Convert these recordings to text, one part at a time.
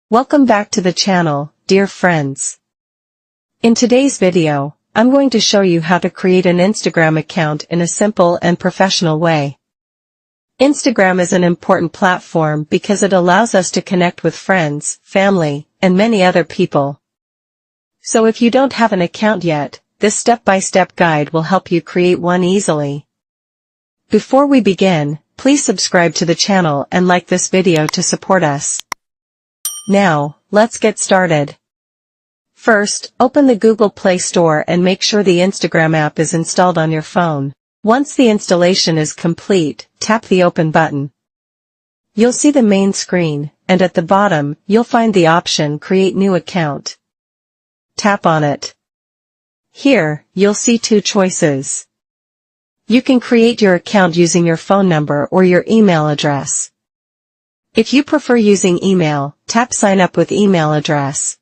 Welcome back to the channel, dear friends. In today's video, I'm going to show you how to create an Instagram account in a simple and professional way. Instagram is an important platform because it allows us to connect with friends, family, and many other people. So if you don't have an account yet, this step-by-step guide will help you create one easily. Before we begin, please subscribe to the channel and like this video to support us. Now, let's get started. First, open the Google Play Store and make sure the Instagram app is installed on your phone. Once the installation is complete, tap the Open button. You'll see the main screen, and at the bottom, you'll find the option Create New Account. Tap on it. Here, you'll see two choices. You can create your account using your phone number or your email address. If you prefer using email, tap Sign Up with Email Address.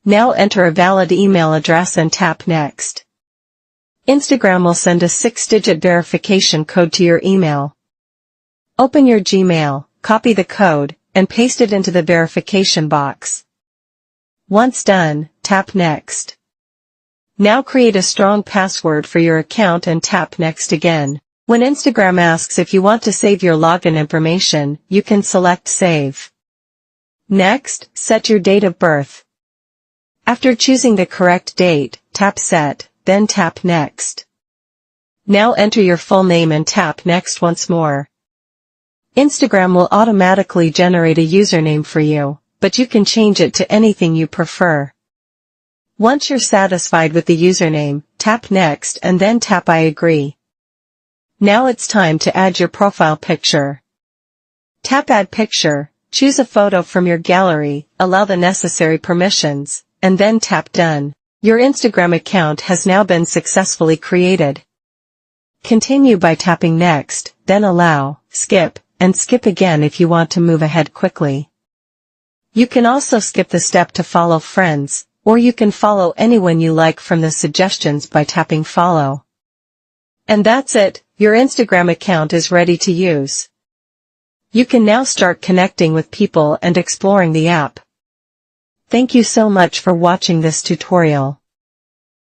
Now enter a valid email address and tap Next. Instagram will send a 6-digit verification code to your email. Open your Gmail, copy the code, and paste it into the verification box. Once done, tap Next. Now create a strong password for your account and tap Next again. When Instagram asks if you want to save your login information, you can select Save. Next, set your date of birth. After choosing the correct date, tap Set, then tap Next. Now enter your full name and tap Next once more. Instagram will automatically generate a username for you, but you can change it to anything you prefer. Once you're satisfied with the username, tap Next and then tap I agree. Now it's time to add your profile picture. Tap Add Picture, choose a photo from your gallery, allow the necessary permissions, and then tap Done. Your Instagram account has now been successfully created. Continue by tapping Next, then Allow, Skip, and skip again if you want to move ahead quickly. You can also skip the step to follow friends, or you can follow anyone you like from the suggestions by tapping Follow. And that's it, your Instagram account is ready to use. You can now start connecting with people and exploring the app. Thank you so much for watching this tutorial.